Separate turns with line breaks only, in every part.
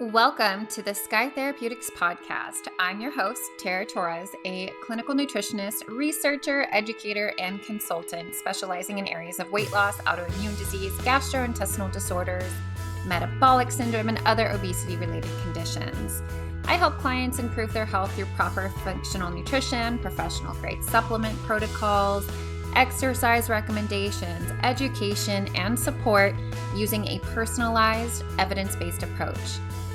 Welcome to the Sky Therapeutics podcast. I'm your host, Tara Torres, a clinical nutritionist, researcher, educator, and consultant specializing in areas of weight loss, autoimmune disease, gastrointestinal disorders, metabolic syndrome, and other obesity-related conditions. I help clients improve their health through proper functional nutrition, professional-grade supplement protocols, exercise recommendations, education, and support using a personalized, evidence-based approach.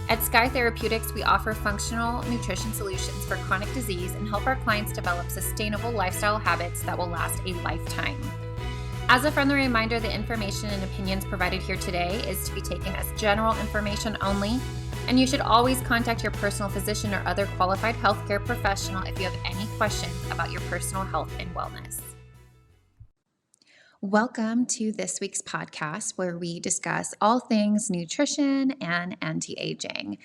At Sky Therapeutics, we offer functional nutrition solutions for chronic disease and help our clients develop sustainable lifestyle habits that will last a lifetime. As a friendly reminder, the information and opinions provided here today is to be taken as general information only, and you should always contact your personal physician or other qualified healthcare professional if you have any questions about your personal health and wellness. Welcome to this week's podcast where we discuss all things nutrition and anti-aging.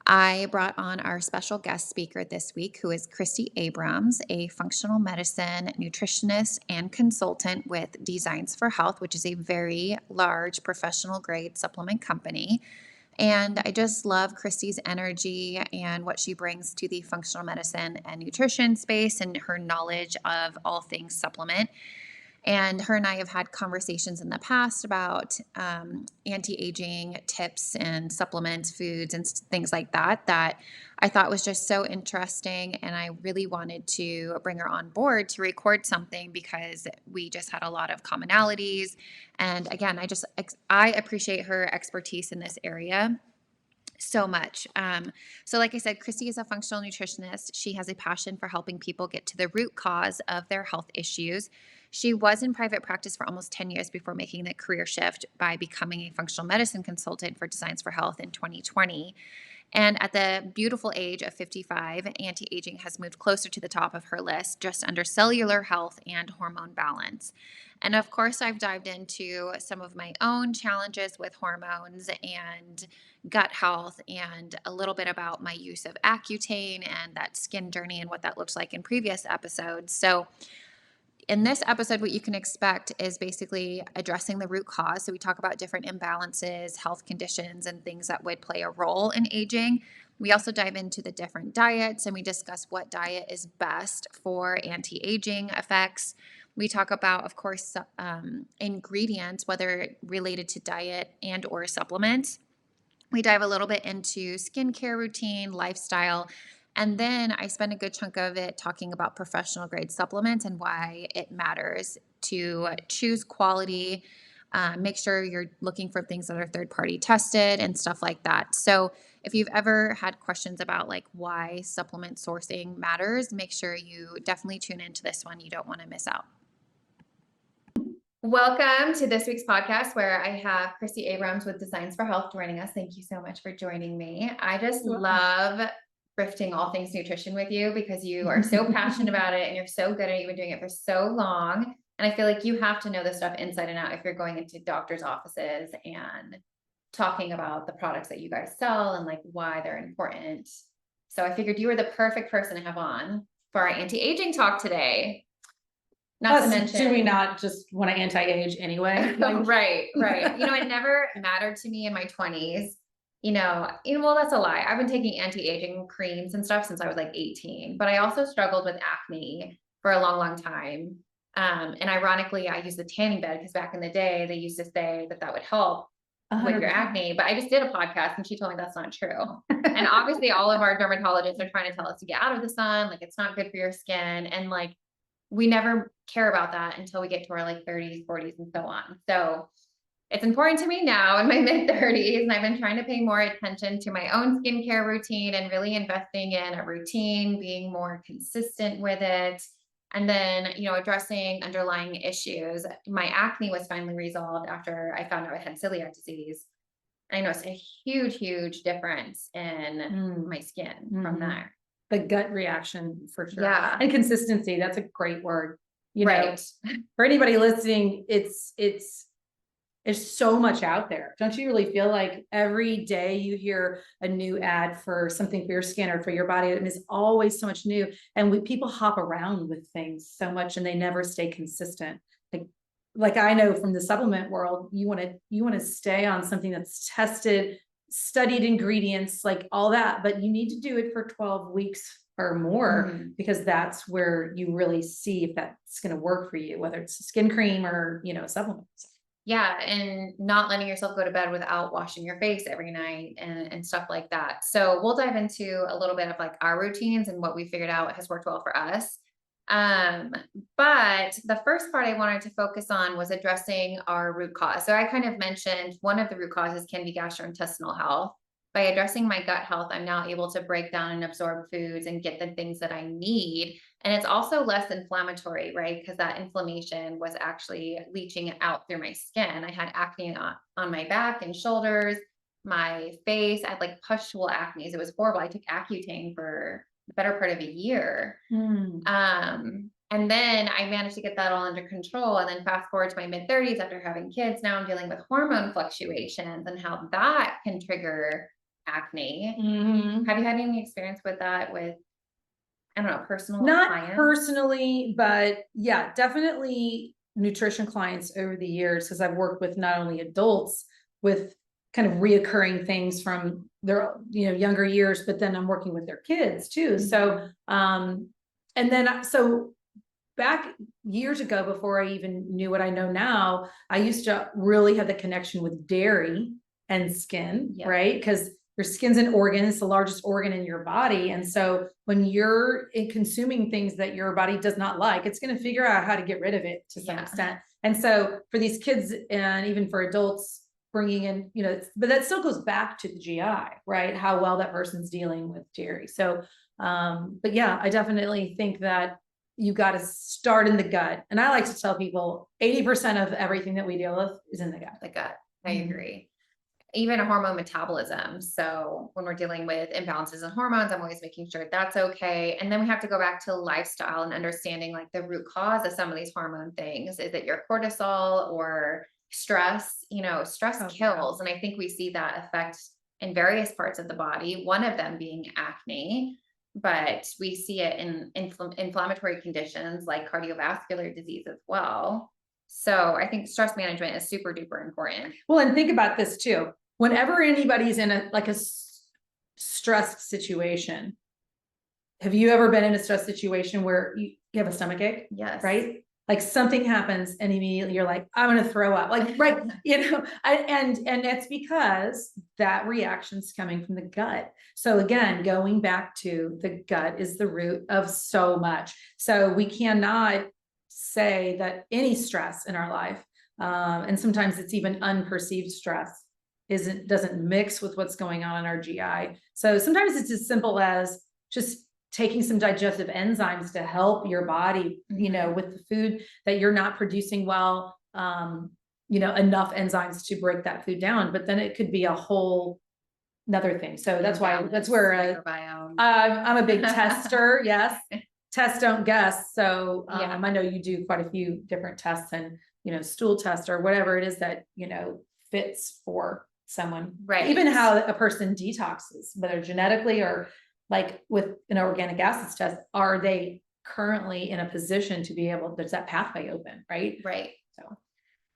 I brought on our special guest speaker this week, who is Christy Abrams, a functional medicine nutritionist and consultant with Designs for Health, which is a very large professional grade supplement company. And I just love Christy's energy and what she brings to the functional medicine and nutrition space and her knowledge of all things supplement. And her and I have had conversations in the past about anti-aging tips and supplements, foods, and things like that I thought was just so interesting. And I really wanted to bring her on board to record something because we just had a lot of commonalities. And again, I appreciate her expertise in this area so much. So like I said, Christy is a functional nutritionist. She has a passion for helping people get to the root cause of their health issues. She was in private practice for almost 10 years before making the career shift by becoming a functional medicine consultant for Designs for Health in 2020. And at the beautiful age of 55, anti-aging has moved closer to the top of her list, just under cellular health and hormone balance. And of course, I've dived into some of my own challenges with hormones and gut health and a little bit about my use of Accutane and that skin journey and what that looks like in previous episodes. So in this episode, what you can expect is basically addressing the root cause. So we talk about different imbalances, health conditions, and things that would play a role in aging. We also dive into the different diets and we discuss what diet is best for anti-aging effects. We talk about, of course, ingredients, whether related to diet and or supplements. We dive a little bit into skincare routine, lifestyle, and then I spend a good chunk of it talking about professional grade supplements and why it matters to choose quality, make sure you're looking for things that are third party tested and stuff like that. So if you've ever had questions about like why supplement sourcing matters, make sure you definitely tune into this one. You don't want to miss out. Welcome to this week's podcast where I have Christy Abrams with Designs for Health joining us. Thank you so much for joining me. I just love thrifting all things nutrition with you because you are so passionate about it and you're so good at it. You've been doing it for so long. And I feel like you have to know this stuff inside and out if you're going into doctors' offices and talking about the products that you guys sell and like why they're important. So I figured you were the perfect person to have on for our anti-aging talk today. Not to mention,
do we not just want to anti-age anyway?
Right. It never mattered to me in my 20s. Well, that's a lie. I've been taking anti-aging creams and stuff since I was like 18, but I also struggled with acne for a long time. And ironically, I used the tanning bed because back in the day, they used to say that would help 100%. With your acne, but I just did a podcast and she told me that's not true. And obviously all of our dermatologists are trying to tell us to get out of the sun. Like it's not good for your skin. And like, we never care about that until we get to our like 30s, 40s, and so on. So it's important to me now in my mid 30s. And I've been trying to pay more attention to my own skincare routine and really investing in a routine, being more consistent with it. And then, addressing underlying issues. My acne was finally resolved after I found out I had celiac disease. I noticed a huge, huge difference in my skin from there.
The gut reaction for sure.
Yeah.
And consistency. That's a great word. Know, for anybody listening, it's there's so much out there. Don't you really feel like every day you hear a new ad for something for your skin or for your body? And there's always so much new. And people hop around with things so much and they never stay consistent. Like I know from the supplement world, you want to stay on something that's tested studied ingredients, like all that, but you need to do it for 12 weeks or more, because that's where you really see if that's going to work for you, whether it's a skin cream or, supplements.
Yeah, and not letting yourself go to bed without washing your face every night and stuff like that. So we'll dive into a little bit of like our routines and what we figured out has worked well for us. Um, but the first part I wanted to focus on was addressing our root cause. So I kind of mentioned one of the root causes can be gastrointestinal health. By addressing my gut health, I'm now able to break down and absorb foods and get the things that I need. And it's also less inflammatory, right? Because that inflammation was actually leaching out through my skin. I had acne on my back and shoulders, my face. I had like pustule acne. It was horrible. I took Accutane for the better part of a year. And then I managed to get that all under control. And then fast forward to my mid 30s after having kids, now I'm dealing with hormone fluctuations and how that can trigger acne. Have you had any experience with that with, I don't know, personal
Not
clients?
personally, but yeah, definitely nutrition clients over the years, because I've worked with not only adults with kind of reoccurring things from their, younger years, but then I'm working with their kids too. So, so back years ago, before I even knew what I know now, I used to really have the connection with dairy and skin, right? Because your skin's an organ, it's the largest organ in your body. And so when you're consuming things that your body does not like, it's going to figure out how to get rid of it to some extent. And so for these kids and even for adults, bringing in, but that still goes back to the GI, right? How well that person's dealing with dairy. So, but yeah, I definitely think that you got to start in the gut. And I like to tell people 80% of everything that we deal with is in the gut.
The gut. I agree. Even a hormone metabolism. So when we're dealing with imbalances in hormones, I'm always making sure that's okay. And then we have to go back to lifestyle and understanding like the root cause of some of these hormone things. Is it your cortisol or stress? Stress kills. And I think we see that effect in various parts of the body, one of them being acne, but we see it in inflammatory conditions like cardiovascular disease as well. So I think stress management is super duper important.
Well, and think about this too. Whenever anybody's in a stressed situation, have you ever been in a stress situation where you have a stomach ache?
Yes.
Right? Like something happens and immediately you're like, I'm going to throw up. Like, right. And it's because that reaction's coming from the gut. So again, going back to the gut is the root of so much. So we cannot say that any stress in our life, and sometimes it's even unperceived stress, doesn't mix with what's going on in our GI. So sometimes it's as simple as just taking some digestive enzymes to help your body, with the food that you're not producing well, enough enzymes to break that food down. But then it could be a whole another thing. So that's where I'm a big tester. Yes. Test, don't guess. So I know you do quite a few different tests and, stool test or whatever it is that, fits for someone. Right. Even how a person detoxes, whether genetically or like with an organic acids test, are they currently in a position to be able, there's that pathway open, right?
Right.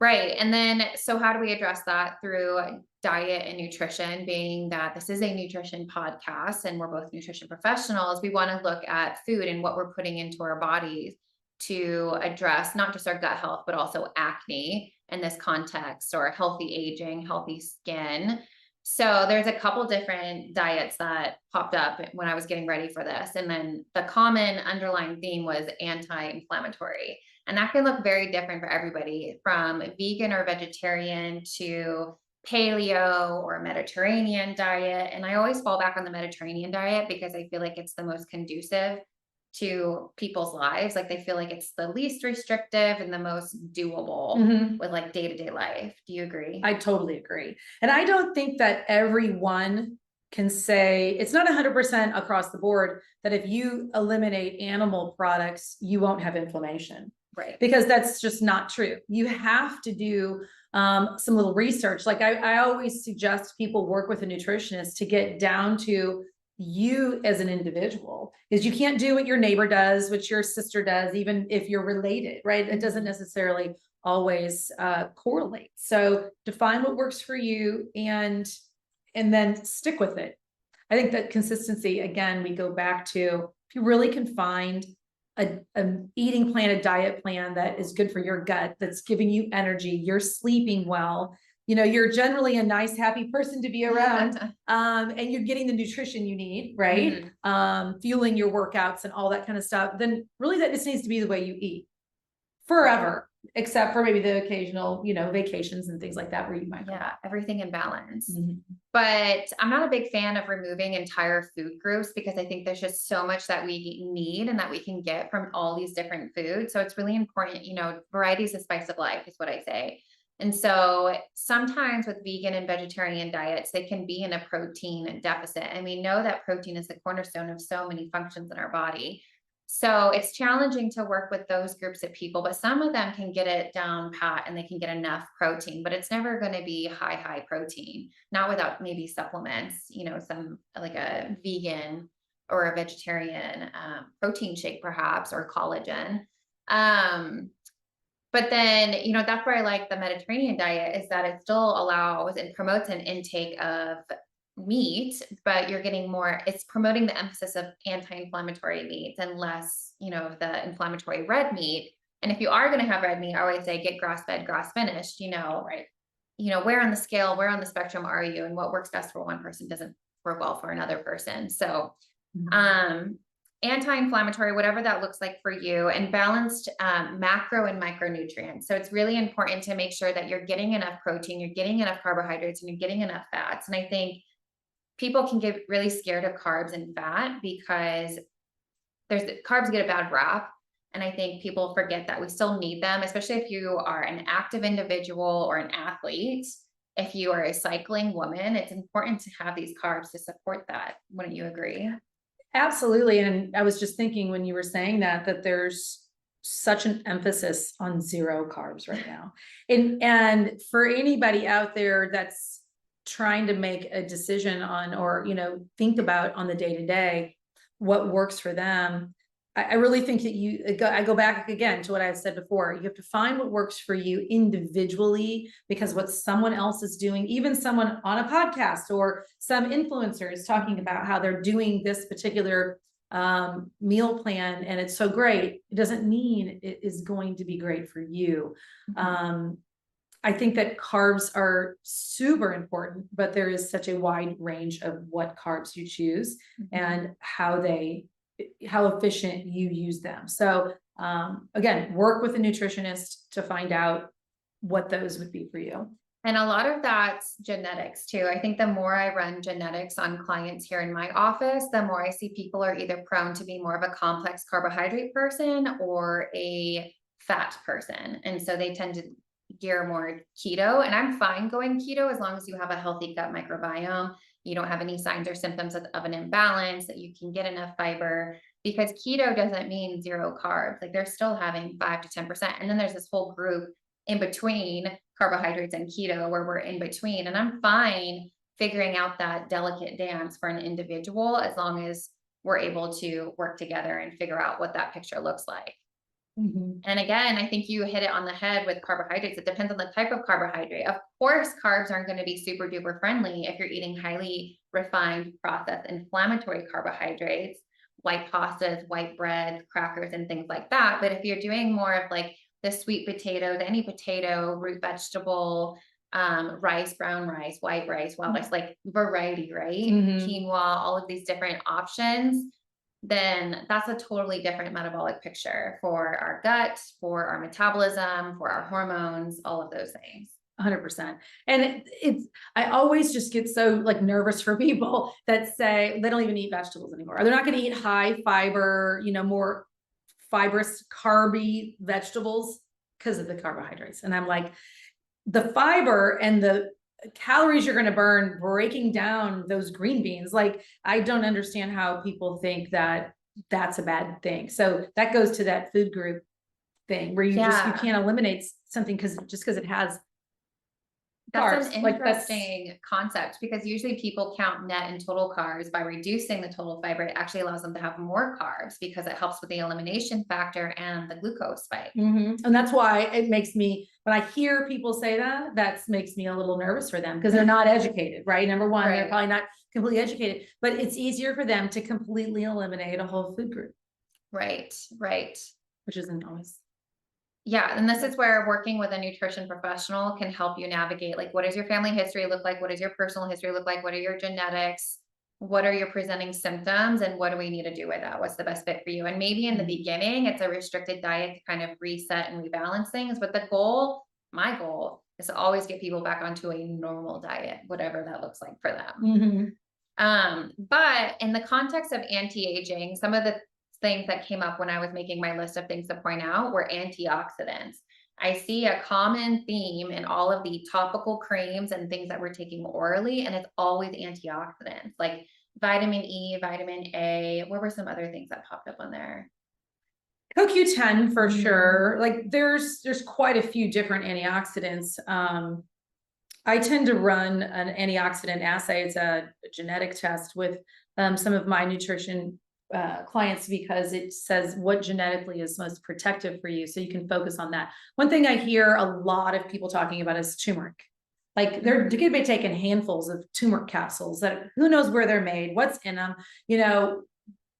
Right. And then, so how do we address that? Through diet and nutrition, being that this is a nutrition podcast and we're both nutrition professionals. We want to look at food and what we're putting into our bodies to address not just our gut health, but also acne in this context, or healthy aging, healthy skin. So there's a couple different diets that popped up when I was getting ready for this. And then the common underlying theme was anti-inflammatory. And that can look very different for everybody, from vegan or vegetarian to paleo or Mediterranean diet. And I always fall back on the Mediterranean diet because I feel like it's the most conducive to people's lives. Like they feel like it's the least restrictive and the most doable with like day-to-day life. Do you agree?
I totally agree. And I don't think that everyone can say, it's not 100% across the board that if you eliminate animal products, you won't have inflammation.
Right.
Because that's just not true. You have to do some little research. Like I always suggest people work with a nutritionist to get down to you as an individual, because you can't do what your neighbor does, what your sister does, even if you're related, right? It doesn't necessarily always correlate. So define what works for you. And and then stick with it. I think that consistency, again, we go back to, if you really can find a eating plan, a diet plan that is good for your gut, that's giving you energy, you're sleeping well, you're generally a nice, happy person to be around, and you're getting the nutrition you need, right? Fueling your workouts and all that kind of stuff, then really that just needs to be the way you eat forever, except for maybe the occasional, vacations and things like that where you might.
Yeah, everything in balance. But I'm not a big fan of removing entire food groups because I think there's just so much that we need and that we can get from all these different foods. So it's really important, variety is the spice of life is what I say. And so sometimes with vegan and vegetarian diets, they can be in a protein deficit. And we know that protein is the cornerstone of so many functions in our body. So it's challenging to work with those groups of people, but some of them can get it down pat and they can get enough protein, but it's never going to be high protein, not without maybe supplements, some like a vegan or a vegetarian protein shake perhaps, or collagen. But then, that's where I like the Mediterranean diet is that it still allows and promotes an intake of meat, but you're getting more, it's promoting the emphasis of anti-inflammatory meats and less, the inflammatory red meat. And if you are going to have red meat, I always say get grass-fed, grass-finished, right. Where on the scale, where on the spectrum are you, and what works best for one person doesn't work well for another person. So, anti-inflammatory, whatever that looks like for you, and balanced macro and micronutrients. So it's really important to make sure that you're getting enough protein, you're getting enough carbohydrates, and you're getting enough fats. And I think people can get really scared of carbs and fat because carbs get a bad rap. And I think people forget that we still need them, especially if you are an active individual or an athlete. If you are a cycling woman, it's important to have these carbs to support that. Wouldn't you agree?
Absolutely. And I was just thinking when you were saying that there's such an emphasis on zero carbs right now. And for anybody out there that's trying to make a decision on, or, think about on the day-to-day, what works for them. I really think that I go back again to what I've said before. You have to find what works for you individually, because what someone else is doing, even someone on a podcast or some influencer is talking about how they're doing this particular meal plan and it's so great, it doesn't mean it is going to be great for you. I think that carbs are super important, but there is such a wide range of what carbs you choose and how efficient you use them. So again, work with a nutritionist to find out what those would be for you.
And a lot of that's genetics too. I think the more I run genetics on clients here in my office, the more I see people are either prone to be more of a complex carbohydrate person or a fat person. And so they tend to gear more keto, and I'm fine going keto as long as you have a healthy gut microbiome, you don't have any signs or symptoms of an imbalance, that you can get enough fiber, because keto doesn't mean zero carbs. Like they're still having 5 to 10%. And then there's this whole group in between carbohydrates and keto where we're in between. And I'm fine figuring out that delicate dance for an individual as long as we're able to work together and figure out what that picture looks like. And again, I think you hit it on the head with carbohydrates. It depends on the type of carbohydrate. Of course, carbs aren't going to be super duper friendly if you're eating highly refined, processed, inflammatory carbohydrates, white pastas, white breads, crackers, and things like that. But if you're doing more of like the sweet potatoes, any potato, root vegetable, rice, brown rice, white rice, wild rice, like variety, right? Quinoa, all of these different options, then that's a totally different metabolic picture for our gut, for our metabolism, for our hormones, all of those things.
100%. And I always just get so like nervous for people that say they don't even eat vegetables anymore, or they're not going to eat high fiber, more fibrous, carby vegetables because of the carbohydrates. And I'm like, the fiber and the calories you're going to burn breaking down those green beans, like I don't understand how people think that that's a bad thing. So that goes to that food group thing where you can't eliminate something because it has
That's
carbs.
an interesting concept, because usually people count net and total carbs. By reducing the total fiber, it actually allows them to have more carbs because it helps with the elimination factor and the glucose spike.
And that's why it makes me when I hear people say that, that makes me a little nervous for them because they're not educated, right? Number one, they're probably not completely educated, but it's easier for them to completely eliminate a whole food group.
Right.
Which isn't always.
Yeah. And this is where working with a nutrition professional can help you navigate, like, what does your family history look like? What does your personal history look like? What are your genetics? What are your presenting symptoms? And what do we need to do with that? What's the best fit for you? And maybe in the beginning, it's a restricted diet to kind of reset and rebalance things. But the goal, my goal, is to always get people back onto a normal diet, whatever that looks like for them. But in the context of anti-aging, some of the things that came up when I was making my list of things to point out were antioxidants. I see a common theme in all of the topical creams and things that we're taking orally, and it's always antioxidants like vitamin E, vitamin A. What were some other things that popped up on there?
CoQ10 for sure. Like there's quite a few different antioxidants. I tend to run an antioxidant assay. It's a genetic test with some of my nutrition clients because it says what genetically is most protective for you. So you can focus on that. One thing I hear a lot of people talking about is turmeric. Like they're going to be taking handfuls of turmeric capsules that who knows where they're made, what's in them, you know,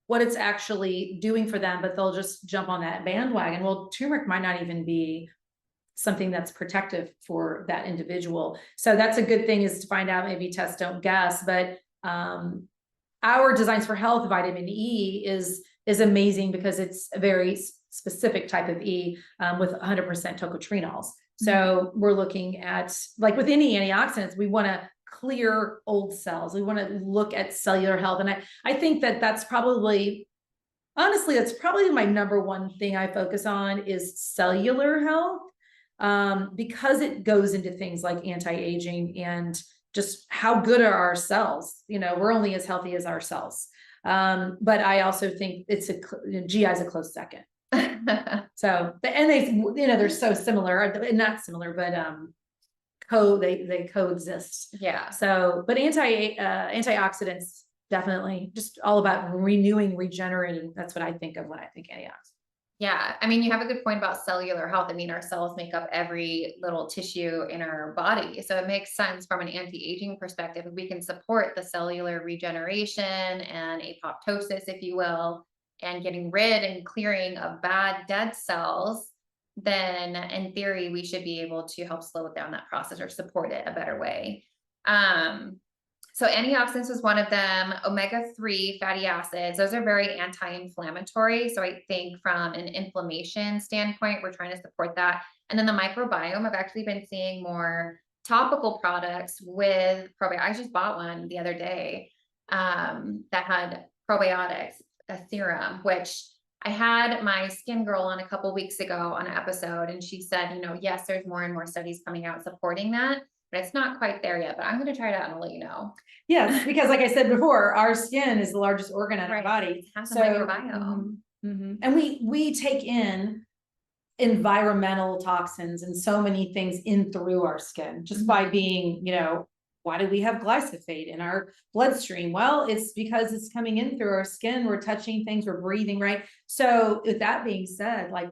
what it's actually doing for them, but they'll just jump on that bandwagon. Well, turmeric might not even be something that's protective for that individual. So that's a good thing, is to find out, maybe test, don't guess. But our Designs for Health vitamin E is amazing because it's a very specific type of E with 100% tocotrienols. So we're looking at, like with any antioxidants, we want to clear old cells. We want to look at cellular health. And I think that that's probably, honestly, that's probably my number one thing I focus on is cellular health, because it goes into things like anti-aging and just how good are our cells. You know, we're only as healthy as our cells. But I also think it's GI is a close second. So, and they, you know, they're so similar, not similar, but they coexist.
Yeah.
So, but antioxidants, definitely just all about renewing, regenerating. That's what I think of when I think antioxidants.
Yeah. I mean, you have a good point about cellular health. I mean, our cells make up every little tissue in our body. So it makes sense from an anti-aging perspective. If we can support the cellular regeneration and apoptosis, if you will, and getting rid and clearing of bad dead cells, then in theory, we should be able to help slow down that process or support it a better way. So antioxidants was one of them. Omega-3 fatty acids, those are very anti-inflammatory. So I think from an inflammation standpoint, we're trying to support that. And then the microbiome, I've actually been seeing more topical products with probiotics. I just bought one the other day that had probiotics, a serum, which I had my skin girl on a couple weeks ago on an episode, and she said, you know, yes, there's more and more studies coming out supporting that, but it's not quite there yet, but I'm going to try it out and I'll let you know.
Yes, because like I said before, our skin is the largest organ in our body.
It has a microbiome.
And we take in environmental toxins and so many things in through our skin just by being, you know, why do we have glyphosate in our bloodstream? Well, it's because it's coming in through our skin. We're touching things, we're breathing, right? So with that being said, like,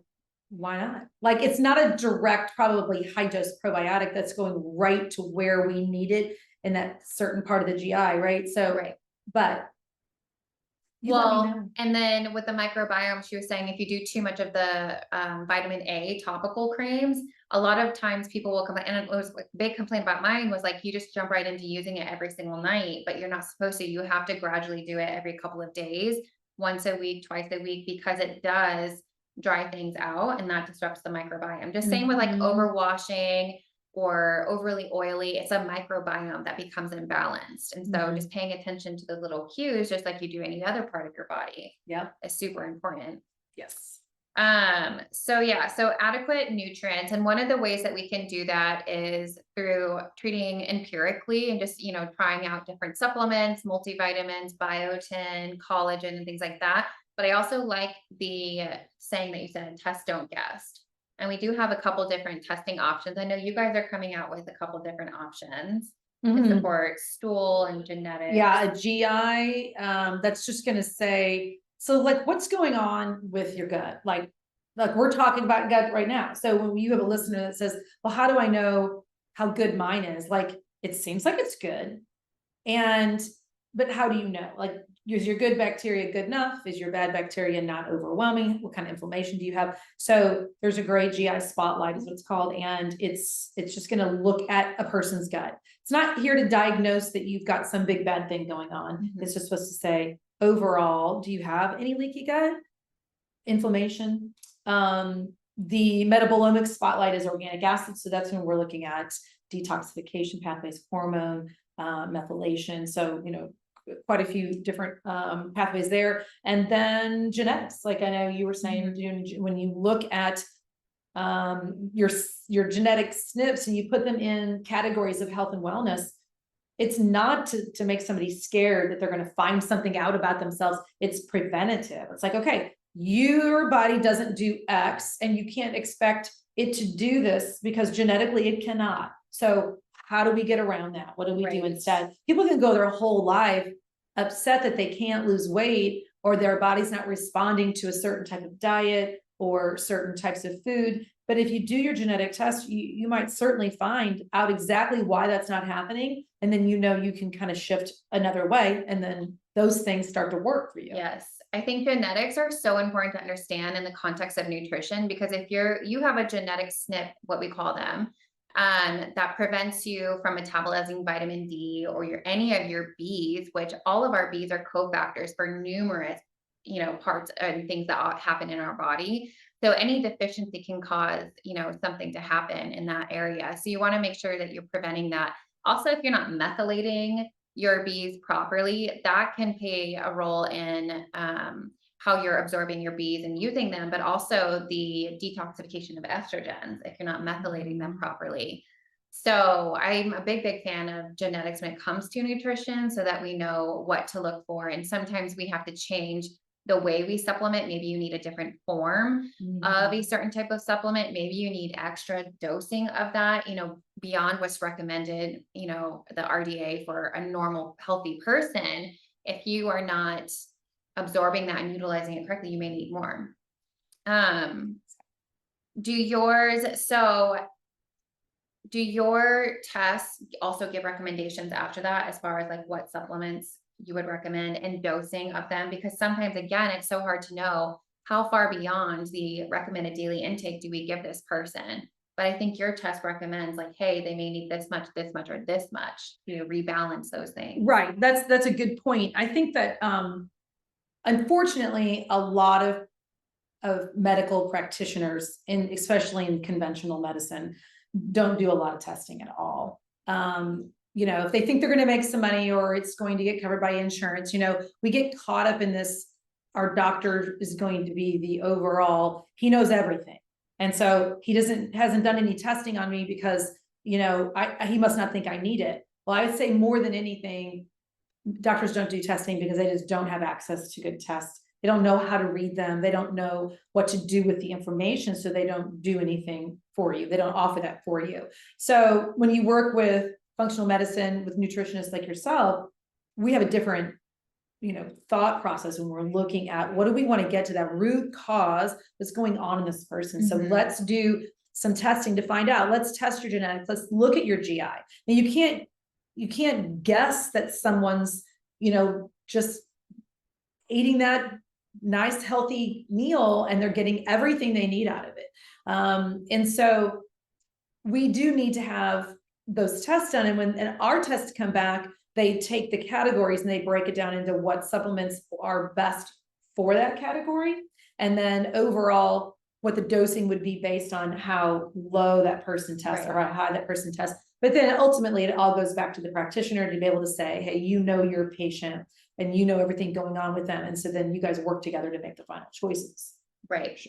why not? Like, it's not a direct, probably high dose probiotic that's going right to where we need it in that certain part of the GI, right? So, but
well, and then with the microbiome, she was saying if you do too much of the vitamin A topical creams, a lot of times people will complain, and it was like big complaint about mine was like, you just jump right into using it every single night, but you're not supposed to. You have to gradually do it every couple of days, once a week, twice a week, because it does dry things out and that disrupts the microbiome. Just same with like overwashing or overly oily, it's a microbiome that becomes imbalanced. And so just paying attention to the little cues, just like you do any other part of your body, is super important.
Yes.
So adequate nutrients. And one of the ways that we can do that is through treating empirically and just, you know, trying out different supplements, multivitamins, biotin, collagen, and things like that. But I also like the saying that you said, test, don't guess. And we do have a couple different testing options. I know you guys are coming out with a couple different options to support stool and genetics.
Yeah, a GI that's just going to say, so like what's going on with your gut? Like Like we're talking about gut right now. So when you have a listener that says, well, how do I know how good mine is? Like, it seems like it's good. But how do you know? Like, is your good bacteria good enough? Is your bad bacteria not overwhelming? What kind of inflammation do you have? So there's a great GI spotlight is what it's called. And it's just going to look at a person's gut. It's not here to diagnose that you've got some big bad thing going on.
Mm-hmm.
It's just supposed to say, overall, do you have any leaky gut? Inflammation. The metabolomic spotlight is organic acid. So that's when we're looking at detoxification pathways, hormone, methylation. So, quite a few different pathways there. And then genetics, like I know you were saying, when you look at your genetic SNPs and you put them in categories of health and wellness, it's not to make somebody scared that they're going to find something out about themselves. It's preventative. It's like, okay, your body doesn't do X and you can't expect it to do this because genetically it cannot. So how do we get around that? What do we do instead? People can go their whole life upset that they can't lose weight or their body's not responding to a certain type of diet or certain types of food. But if you do your genetic test, you might certainly find out exactly why that's not happening. And then, you can kind of shift another way. And then those things start to work for you.
Yes. I think genetics are so important to understand in the context of nutrition, because if you have a genetic SNP, what we call them, that prevents you from metabolizing vitamin D or any of your Bs, which all of our Bs are cofactors for numerous, parts and things that happen in our body. So any deficiency can cause, something to happen in that area. So you want to make sure that you're preventing that. Also, if you're not methylating your Bs properly, that can play a role in how you're absorbing your Bs and using them, but also the detoxification of estrogens if you're not methylating them properly. So I'm a big fan of genetics when it comes to nutrition so that we know what to look for. And sometimes we have to change the way we supplement. Maybe you need a different form of a certain type of supplement. Maybe you need extra dosing of that, beyond what's recommended, the RDA for a normal, healthy person. If you are not absorbing that and utilizing it correctly, you may need more. Do your tests also give recommendations after that as far as like what supplements you would recommend and dosing of them? Because sometimes, again, it's so hard to know how far beyond the recommended daily intake do we give this person. But I think your test recommends like, hey, they may need this much, or this much to rebalance those things.
Right. That's a good point. I think that unfortunately, a lot of medical practitioners, especially in conventional medicine, don't do a lot of testing at all. If they think they're going to make some money or it's going to get covered by insurance, we get caught up in this. Our doctor is going to be the overall, he knows everything. And so he hasn't done any testing on me because, he must not think I need it. Well, I would say more than anything, doctors don't do testing because they just don't have access to good tests. They don't know how to read them. They don't know what to do with the information. So they don't do anything for you. They don't offer that for you. So when you work with functional medicine, with nutritionists like yourself, we have a different, thought process when we're looking at what do we want to get to that root cause that's going on in this person. So let's do some testing to find out. Let's test your genetics. Let's look at your GI. And you can't guess that someone's, just eating that nice, healthy meal and they're getting everything they need out of it. And so we do need to have those tests done. And when our tests come back, they take the categories and they break it down into what supplements are best for that category. And then overall, what the dosing would be based on how low that person tests or how high that person tests. But then ultimately it all goes back to the practitioner to be able to say, hey, your patient and everything going on with them. And so then you guys work together to make the final choices.
Right.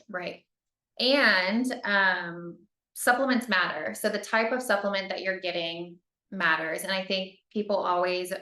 And supplements matter. So the type of supplement that you're getting matters. And I think people always,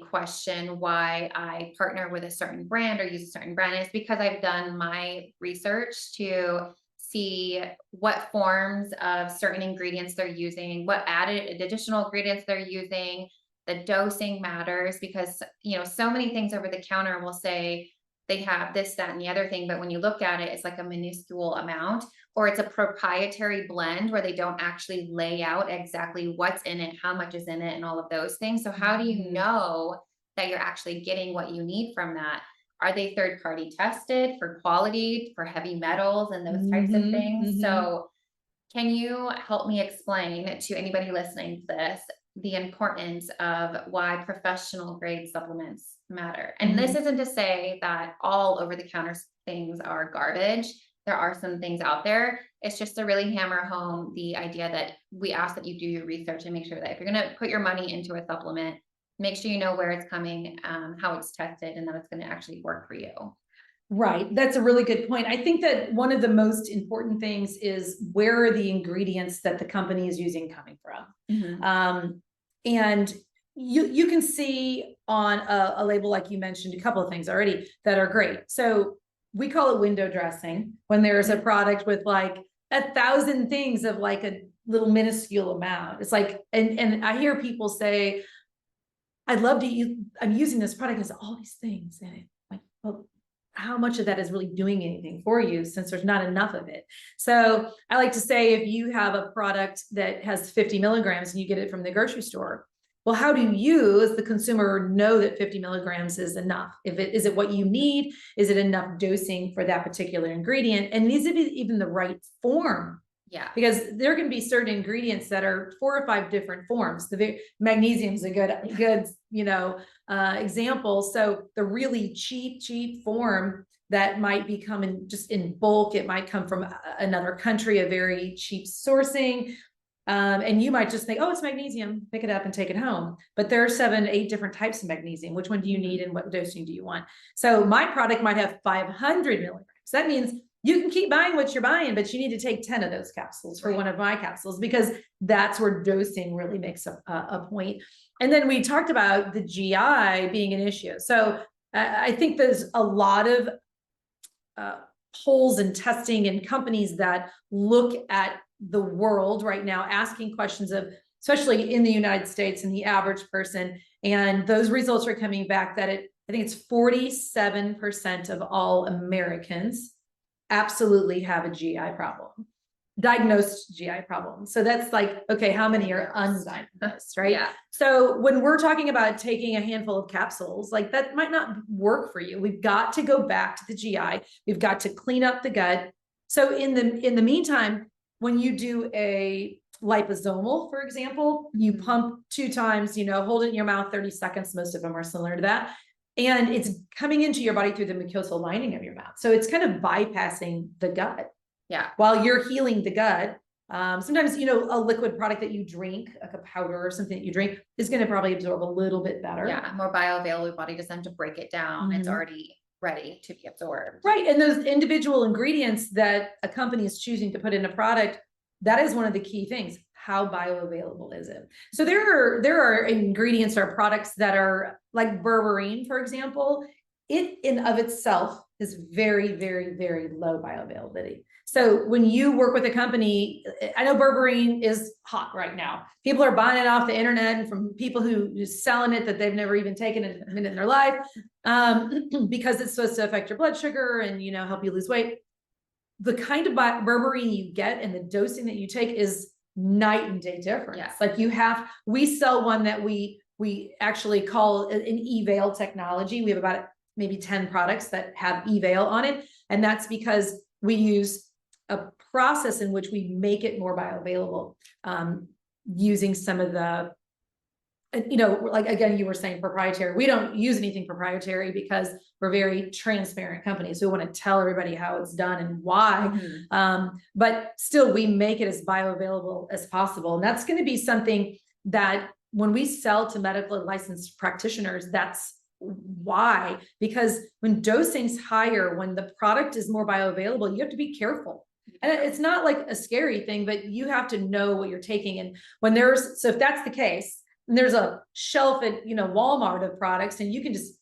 question why I partner with a certain brand or use a certain brand. It's because I've done my research to see what forms of certain ingredients they're using, what added additional ingredients they're using. The dosing matters because, so many things over the counter will say they have this, that, and the other thing. But when you look at it, it's like a minuscule amount, or it's a proprietary blend where they don't actually lay out exactly what's in it, how much is in it, and all of those things. So how do you know that you're actually getting what you need from that? Are they third party tested for quality, for heavy metals and those types of things? So can you help me explain to anybody listening to this the importance of why professional grade supplements matter? And this isn't to say that all over the counter things are garbage. There are some things out there. It's just to really hammer home the idea that we ask that you do your research and make sure that if you're going to put your money into a supplement, make sure you know where it's coming, how it's tested, and that it's going to actually work for you.
Right. That's a really good point. I think that one of the most important things is where are the ingredients that the company is using coming from. And you can see on a label, like you mentioned, a couple of things already that are great. So we call it window dressing when there's a product with like 1,000 things of like a little minuscule amount. It's like, and I hear people say, I'd love to use, I'm using this product, has all these things in it. Like, well, how much of that is really doing anything for you since there's not enough of it? So I like to say, if you have a product that has 50 milligrams and you get it from the grocery store, well, how do you as the consumer know that 50 milligrams is enough? Is it what you need? Is it enough dosing for that particular ingredient? And needs to be even the right form.
Yeah.
Because there can be certain ingredients that are 4 or 5 different forms. The magnesium is a good, example. So the really cheap form that might be coming just in bulk, it might come from another country, a very cheap sourcing. And you might just think, oh, it's magnesium, pick it up and take it home. But there are 7, 8 different types of magnesium. Which one do you need and what dosing do you want? So my product might have 500 milligrams. That means you can keep buying what you're buying, but you need to take 10 of those capsules for one of my capsules, because that's where dosing really makes a point. And then we talked about the GI being an issue. So I think there's a lot of polls and testing and companies that look at the world right now, asking questions of, especially in the United States and the average person. And those results are coming back that I think it's 47% of all Americans absolutely have a GI problem, diagnosed GI problem. So that's like, okay, how many are undiagnosed, right?
Yeah.
So when we're talking about taking a handful of capsules, like that might not work for you. We've got to go back to the GI. We've got to clean up the gut. So in the meantime, when you do a liposomal, for example, you pump 2 times, hold it in your mouth 30 seconds. Most of them are similar to that. And it's coming into your body through the mucosal lining of your mouth. So it's kind of bypassing the gut.
Yeah.
While you're healing the gut. Sometimes, a liquid product that you drink, like a powder or something that you drink, is going to probably absorb a little bit better.
Yeah. More bioavailable. Your body doesn't have to break it down. It's already ready to be absorbed.
Right. And those individual ingredients that a company is choosing to put in a product, that is one of the key things. How bioavailable is it? So there are ingredients or products that are like berberine, for example. It in of itself is very, very, very low bioavailability. So when you work with a company, I know berberine is hot right now. People are buying it off the internet and from people who are selling it that they've never even taken a minute in their life, because it's supposed to affect your blood sugar and help you lose weight. The kind of berberine you get and the dosing that you take is night and day difference.
Yeah.
Like we sell one that we actually call an eVail technology. We have about maybe 10 products that have eVail on it. And that's because we use a process in which we make it more bioavailable, using some of the, like, again, you were saying proprietary. We don't use anything proprietary because we're very transparent companies. So we want to tell everybody how it's done and why. But still, we make it as bioavailable as possible. And that's going to be something that when we sell to medical licensed practitioners, that's why, because when dosing's higher, when the product is more bioavailable, you have to be careful. And it's not like a scary thing, but you have to know what you're taking. And so if that's the case, and there's a shelf at, Walmart of products, and you can just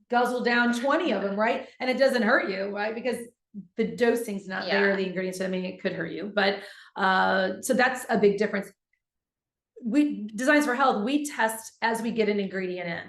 guzzle down 20 of them, right? And it doesn't hurt you, right? Because the dosing's not there, the ingredients, it could hurt you. But so that's a big difference. Designs for Health, we test as we get an ingredient in.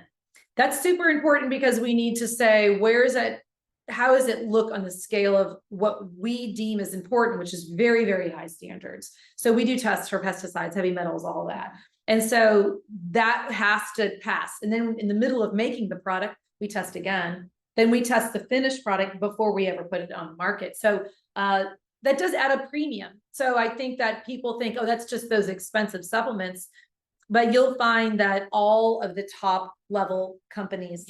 That's super important because we need to say, where is it? How does it look on the scale of what we deem is important, which is very, very high standards. So we do tests for pesticides, heavy metals, all that. And so that has to pass. And then in the middle of making the product, we test again. Then we test the finished product before we ever put it on the market. So that does add a premium. So I think that people think, oh, that's just those expensive supplements. But you'll find that all of the top level companies,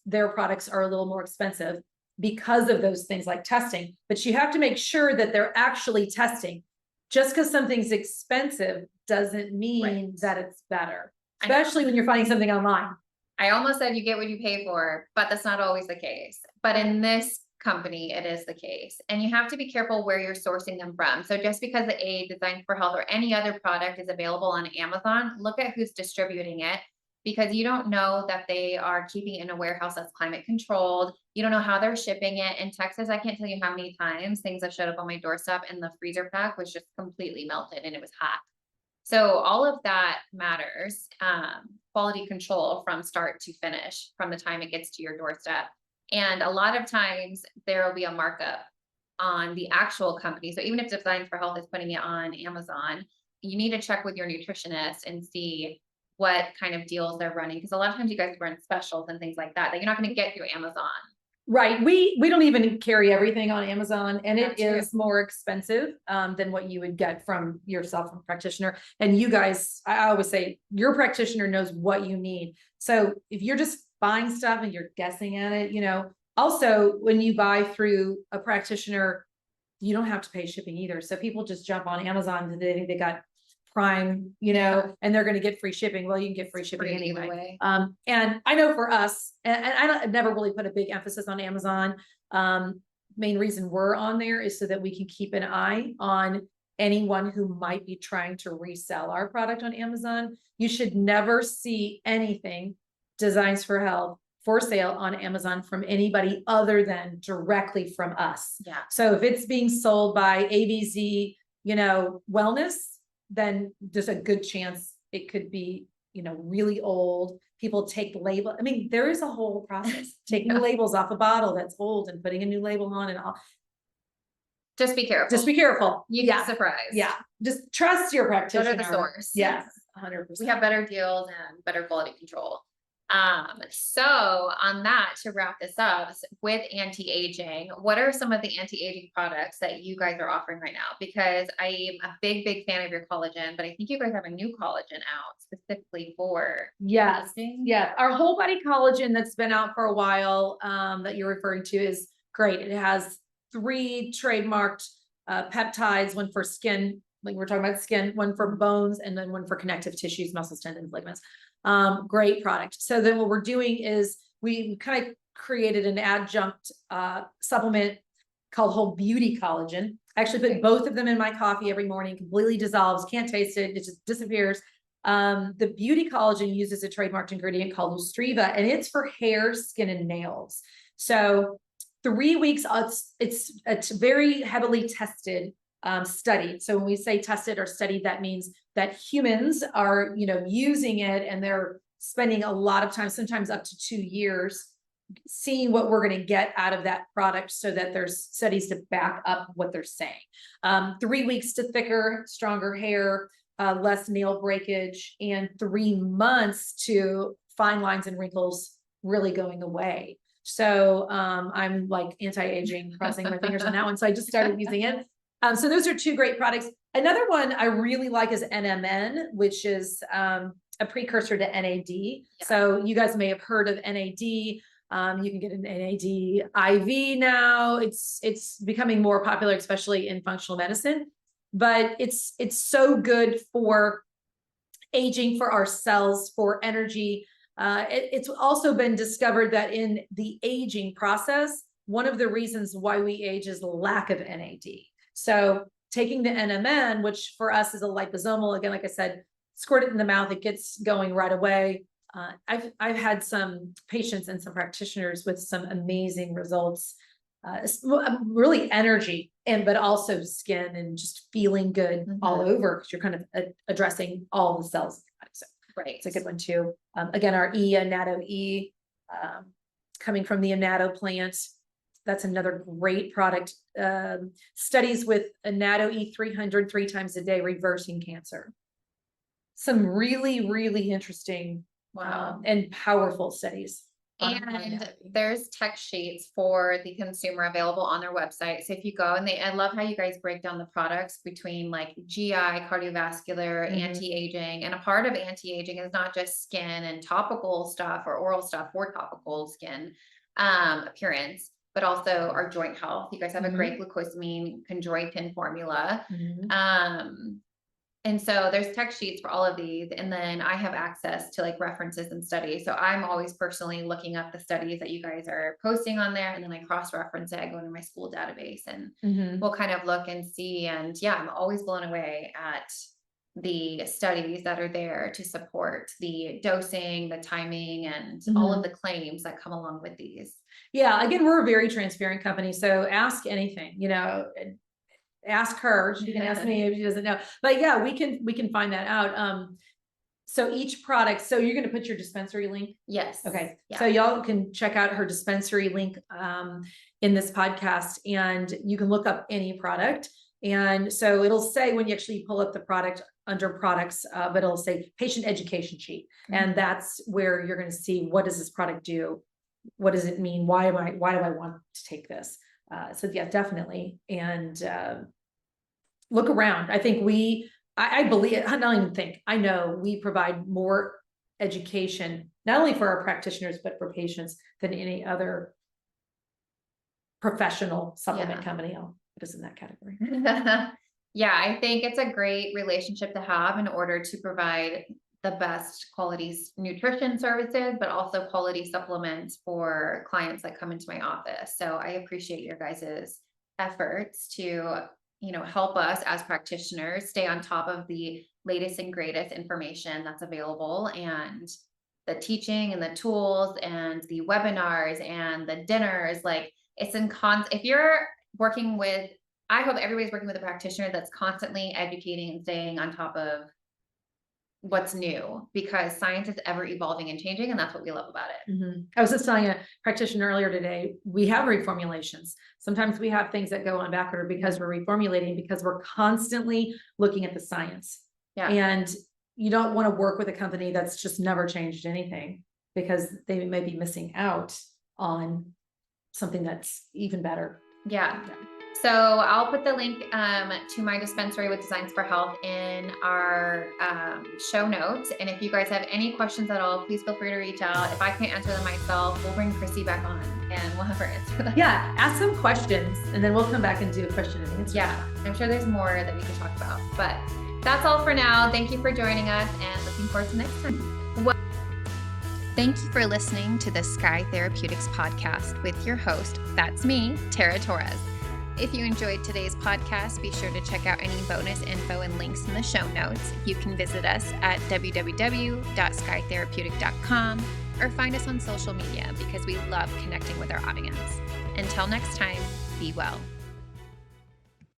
their products are a little more expensive because of those things like testing. But you have to make sure that they're actually testing. Just because something's expensive doesn't mean that it's better, especially when you're finding something online.
I almost said you get what you pay for, but that's not always the case. But in this company, it is the case. And you have to be careful where you're sourcing them from. So just because the A Design for Health or any other product is available on Amazon, look at who's distributing it, because you don't know that they are keeping it in a warehouse that's climate controlled. You don't know how they're shipping it. In Texas, I can't tell you how many times things have showed up on my doorstep and the freezer pack was just completely melted and it was hot. So all of that matters. Quality control from start to finish, from the time it gets to your doorstep. And a lot of times there will be a markup on the actual company. So even if Design for Health is putting it on Amazon, you need to check with your nutritionist and see what kind of deals they're running. Because a lot of times you guys run specials and things like that you're not going to get through Amazon.
Right. We don't even carry everything on Amazon, and it is more expensive than what you would get from yourself from practitioner. And you guys, I always say your practitioner knows what you need. So if you're just buying stuff and you're guessing at it, also when you buy through a practitioner, you don't have to pay shipping either. So people just jump on Amazon and they think they got Prime, and they're going to get free shipping. Well, you can get free shipping anyway. And I know for us, and I've never really put a big emphasis on Amazon. Main reason we're on there is so that we can keep an eye on anyone who might be trying to resell our product on Amazon. You should never see anything Designs for Health for sale on Amazon from anybody other than directly from us.
Yeah.
So if it's being sold by ABZ, wellness, then there's a good chance it could be, really old. People take the label. I mean, there is a whole process taking the labels off a bottle that's old and putting a new label on and all.
Just be careful.
Just be careful.
You get surprised.
Yeah. Just trust your practitioner.
Go to the source.
Yes. 100%.
We have better deals and better quality control. So on that, to wrap this up with anti-aging, what are some of the anti-aging products that you guys are offering right now? Because I am a big, big fan of your collagen, but I think you guys have a new collagen out specifically for
aging. Yes. Our whole body collagen that's been out for a while, that you're referring to is great. It has 3 trademarked, peptides, one for skin, like we're talking about skin, one for bones, and then one for connective tissues, muscles, tendons, ligaments. Great product. So then what we're doing is we kind of created an adjunct supplement called Whole Beauty Collagen. I actually put both of them in my coffee every morning, completely dissolves, can't taste it, it just disappears. The Beauty Collagen uses a trademarked ingredient called Lustreva, and it's for hair, skin, and nails. So 3 weeks, it's a very heavily tested studied. So when we say tested or studied, that means that humans are, using it and they're spending a lot of time, sometimes up to 2 years, seeing what we're going to get out of that product so that there's studies to back up what they're saying. 3 weeks to thicker, stronger hair, less nail breakage, and 3 months to fine lines and wrinkles really going away. So I'm like anti-aging, crossing my fingers on that one. So I just started using it. So those are 2 great products. Another one I really like is NMN, which is a precursor to NAD. Yeah. So you guys may have heard of NAD. You can get an NAD IV now. It's becoming more popular, especially in functional medicine. But it's so good for aging, for our cells, for energy. It's also been discovered that in the aging process, one of the reasons why we age is the lack of NAD. So taking the NMN, which for us is a liposomal, again, like I said, squirt it in the mouth, it gets going right away. I've had some patients and some practitioners with some amazing results, really energy, but also skin and just feeling good all over, because you're kind of addressing all the cells. So
right.
It's a good one too. Again, our Natto E coming from the annatto plant. That's another great product. Studies with annatto E300 3 times a day, reversing cancer. Some really, really interesting and powerful studies.
And there's text sheets for the consumer available on their website. So if you go and I love how you guys break down the products between like GI, cardiovascular, anti-aging. And a part of anti-aging is not just skin and topical stuff or oral stuff for topical skin appearance, but also our joint health. You guys have a great glucosamine chondroitin formula. And so there's text sheets for all of these. And then I have access to like references and studies. So I'm always personally looking up the studies that you guys are posting on there. And then I cross-reference it. I go into my school database and we'll kind of look and see. And yeah, I'm always blown away at the studies that are there to support the dosing, the timing, and all of the claims that come along with these.
Yeah. Again, we're a very transparent company. So ask anything, ask her. She can ask me if she doesn't know, but yeah, we can find that out. So each product, so you're going to put your dispensary link.
Yes.
Okay.
Yeah.
So y'all can check out her dispensary link, in this podcast, and you can look up any product. And so it'll say when you actually pull up the product under products, but it'll say patient education sheet. And that's where you're going to see, what does this product do? What does it mean? Why do I want to take this? So yeah, definitely. And, look around. I think I believe, I know we provide more education, not only for our practitioners, but for patients than any other professional supplement company. I'll put us in that category.
Yeah, I think it's a great relationship to have in order to provide the best quality nutrition services, but also quality supplements for clients that come into my office. So I appreciate your guys's efforts to, help us as practitioners stay on top of the latest and greatest information that's available, and the teaching and the tools and the webinars and the dinners. Like it's if you're working with, I hope everybody's working with a practitioner that's constantly educating and staying on top of what's new, because science is ever evolving and changing, and that's what we love about it.
I was just telling a practitioner earlier today, we have reformulations. Sometimes we have things that go on back order because we're reformulating, because we're constantly looking at the science.
Yeah.
And you don't want to work with a company that's just never changed anything, because they may be missing out on something that's even better.
Yeah. So I'll put the link to my dispensary with Designs for Health in our show notes. And if you guys have any questions at all, please feel free to reach out. If I can't answer them myself, we'll bring Christy back on and we'll have her answer them.
Yeah, ask some questions and then we'll come back and do a question and answer.
Yeah, I'm sure there's more that we can talk about. But that's all for now. Thank you for joining us and looking forward to next time. Thank you for listening to the Sky Therapeutics podcast with your host, that's me, Tara Torres. If you enjoyed today's podcast, be sure to check out any bonus info and links in the show notes. You can visit us at www.skytherapeutic.com or find us on social media, because we love connecting with our audience. Until next time, be well.